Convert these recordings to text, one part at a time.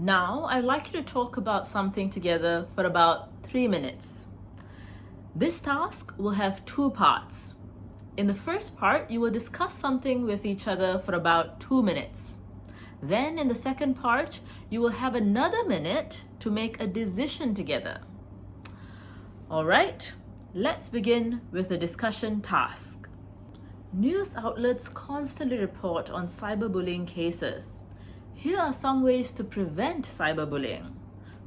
Now, I'd like you to talk about something together for about 3 minutes. This task will have 2 parts. In the first part, you will discuss something with each other for about 2 minutes. Then, in the second part, you will have another minute to make a decision together. All right, let's begin with the discussion task. News outlets constantly report on cyberbullying cases. Here are some ways to prevent cyberbullying.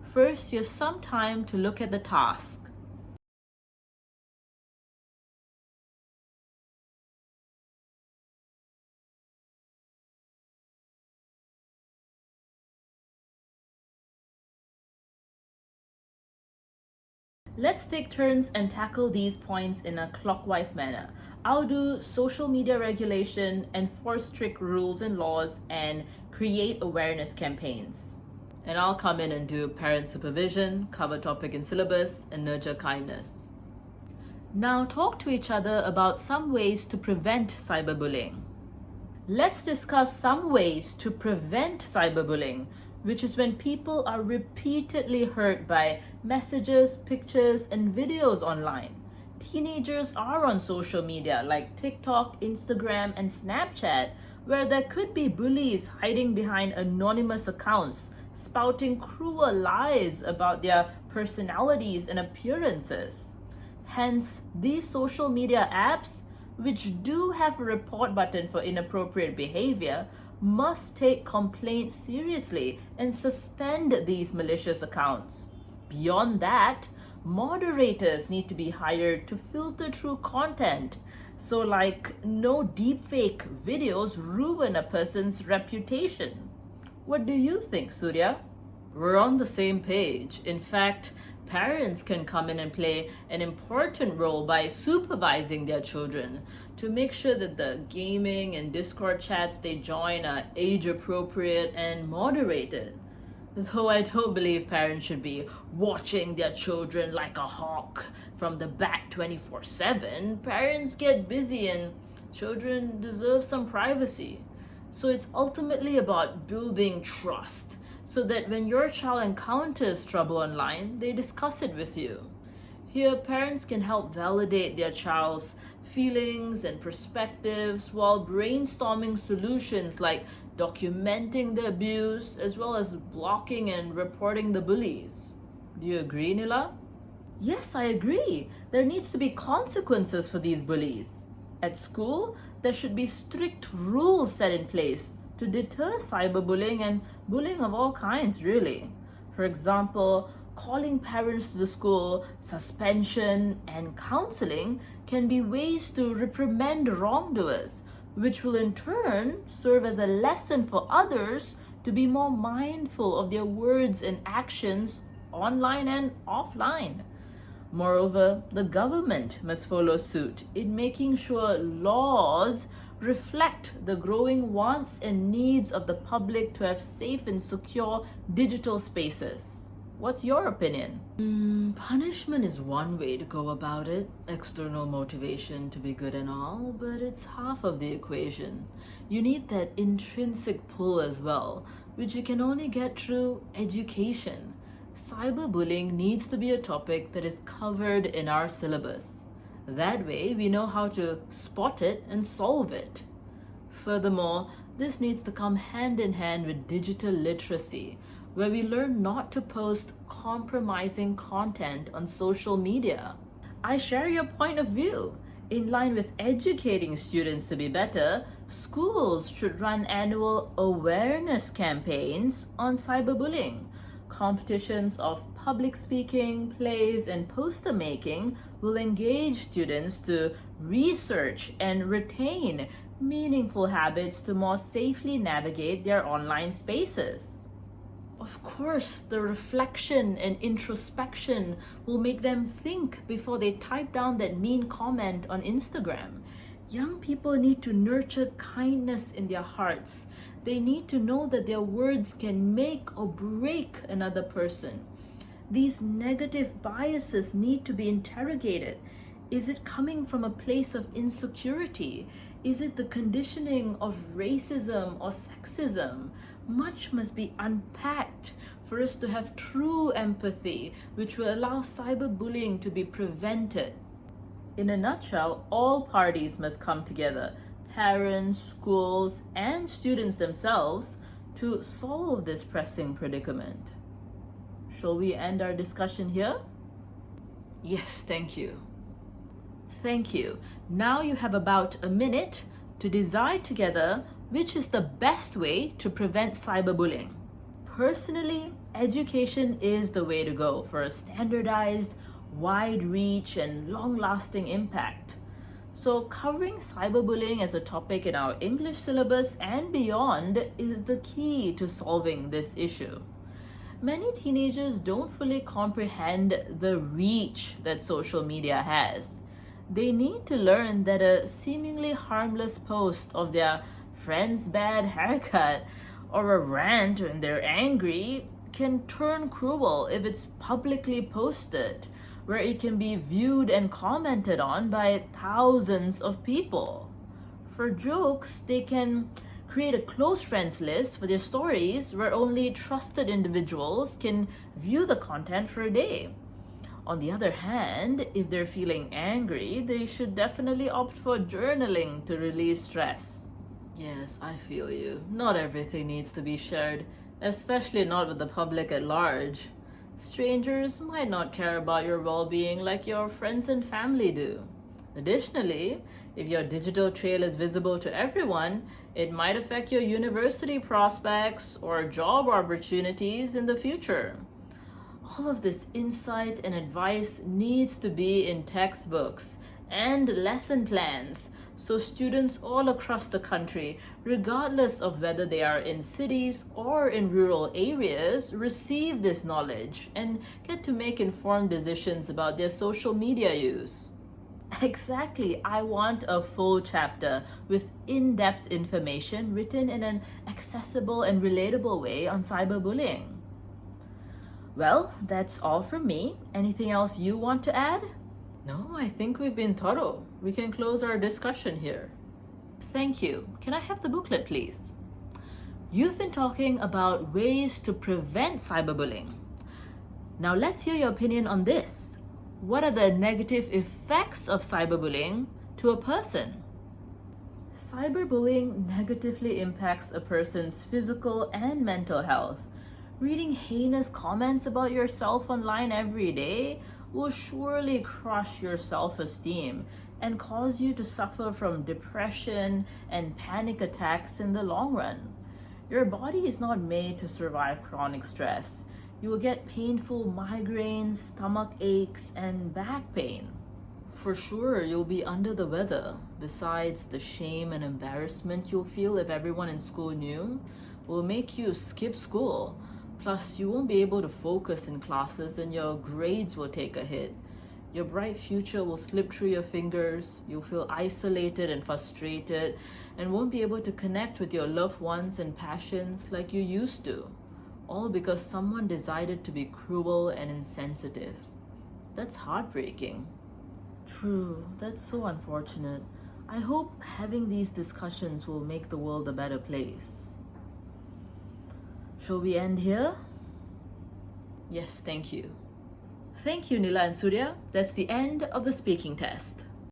First, you have some time to look at the task. Let's take turns and tackle these points in a clockwise manner. I'll do social media regulation, enforce strict rules and laws, and create awareness campaigns. And I'll come in and do parent supervision, cover topic in syllabus, and nurture kindness. Now talk to each other about some ways to prevent cyberbullying. Let's discuss some ways to prevent cyberbullying, which is when people are repeatedly hurt by messages, pictures, and videos online. Teenagers are on social media like TikTok, Instagram, and Snapchat, where there could be bullies hiding behind anonymous accounts, spouting cruel lies about their personalities and appearances. Hence, these social media apps, which do have a report button for inappropriate behavior, must take complaints seriously and suspend these malicious accounts. Beyond that, moderators need to be hired to filter through content. So, like, no deepfake videos ruin a person's reputation. What do you think, Surya? We're on the same page. In fact, parents can come in and play an important role by supervising their children to make sure that the gaming and Discord chats they join are age appropriate and moderated. Though I don't believe parents should be watching their children like a hawk from the back 24/7. Parents get busy and children deserve some privacy. So it's ultimately about building trust so that when your child encounters trouble online, they discuss it with you. Here, parents can help validate their child's feelings and perspectives while brainstorming solutions like documenting the abuse as well as blocking and reporting the bullies. Do you agree, Nila? Yes, I agree. There needs to be consequences for these bullies. At school, there should be strict rules set in place to deter cyberbullying and bullying of all kinds, really. For example, calling parents to the school, suspension, and counseling can be ways to reprimand wrongdoers, which will in turn serve as a lesson for others to be more mindful of their words and actions online and offline. Moreover, the government must follow suit in making sure laws reflect the growing wants and needs of the public to have safe and secure digital spaces. What's your opinion? Punishment is one way to go about it, external motivation to be good and all, but it's half of the equation. You need that intrinsic pull as well, which you can only get through education. Cyberbullying needs to be a topic that is covered in our syllabus. That way, we know how to spot it and solve it. Furthermore, this needs to come hand in hand with digital literacy, where we learn not to post compromising content on social media. I share your point of view. In line with educating students to be better, schools should run annual awareness campaigns on cyberbullying. Competitions of public speaking, plays, and poster making will engage students to research and retain meaningful habits to more safely navigate their online spaces. Of course, the reflection and introspection will make them think before they type down that mean comment on Instagram. Young people need to nurture kindness in their hearts. They need to know that their words can make or break another person. These negative biases need to be interrogated. Is it coming from a place of insecurity? Is it the conditioning of racism or sexism? Much must be unpacked for us to have true empathy, which will allow cyberbullying to be prevented. In a nutshell, all parties must come together, parents, schools, and students themselves, to solve this pressing predicament. Shall we end our discussion here? Yes, thank you. Thank you. Now you have about a minute to decide together which is the best way to prevent cyberbullying. Personally, education is the way to go for a standardized, wide reach, and long-lasting impact. So covering cyberbullying as a topic in our English syllabus and beyond is the key to solving this issue. Many teenagers don't fully comprehend the reach that social media has. They need to learn that a seemingly harmless post of their friend's bad haircut or a rant when they're angry can turn cruel if it's publicly posted, where it can be viewed and commented on by thousands of people. For jokes, they can create a close friends list for their stories where only trusted individuals can view the content for a day. On the other hand, if they're feeling angry, they should definitely opt for journaling to release stress. Yes, I feel you. Not everything needs to be shared, especially not with the public at large. Strangers might not care about your well-being like your friends and family do. Additionally, if your digital trail is visible to everyone, it might affect your university prospects or job opportunities in the future. All of this insight and advice needs to be in textbooks and lesson plans, so students all across the country, regardless of whether they are in cities or in rural areas, receive this knowledge and get to make informed decisions about their social media use. Exactly, I want a full chapter with in-depth information written in an accessible and relatable way on cyberbullying. Well, that's all from me. Anything else you want to add? No, I think we've been thorough. We can close our discussion here. Thank you. Can I have the booklet, please? You've been talking about ways to prevent cyberbullying. Now let's hear your opinion on this. What are the negative effects of cyberbullying to a person? Cyberbullying negatively impacts a person's physical and mental health. Reading heinous comments about yourself online every day will surely crush your self-esteem and cause you to suffer from depression and panic attacks in the long run. Your body is not made to survive chronic stress. You will get painful migraines, stomach aches, and back pain. For sure, you'll be under the weather. Besides, the shame and embarrassment you'll feel if everyone in school knew will make you skip school. Plus, you won't be able to focus in classes and your grades will take a hit. Your bright future will slip through your fingers. You'll feel isolated and frustrated and won't be able to connect with your loved ones and passions like you used to. All because someone decided to be cruel and insensitive. That's heartbreaking. True, that's so unfortunate. I hope having these discussions will make the world a better place. Shall we end here? Yes, thank you. Thank you, Nila and Surya. That's the end of the speaking test.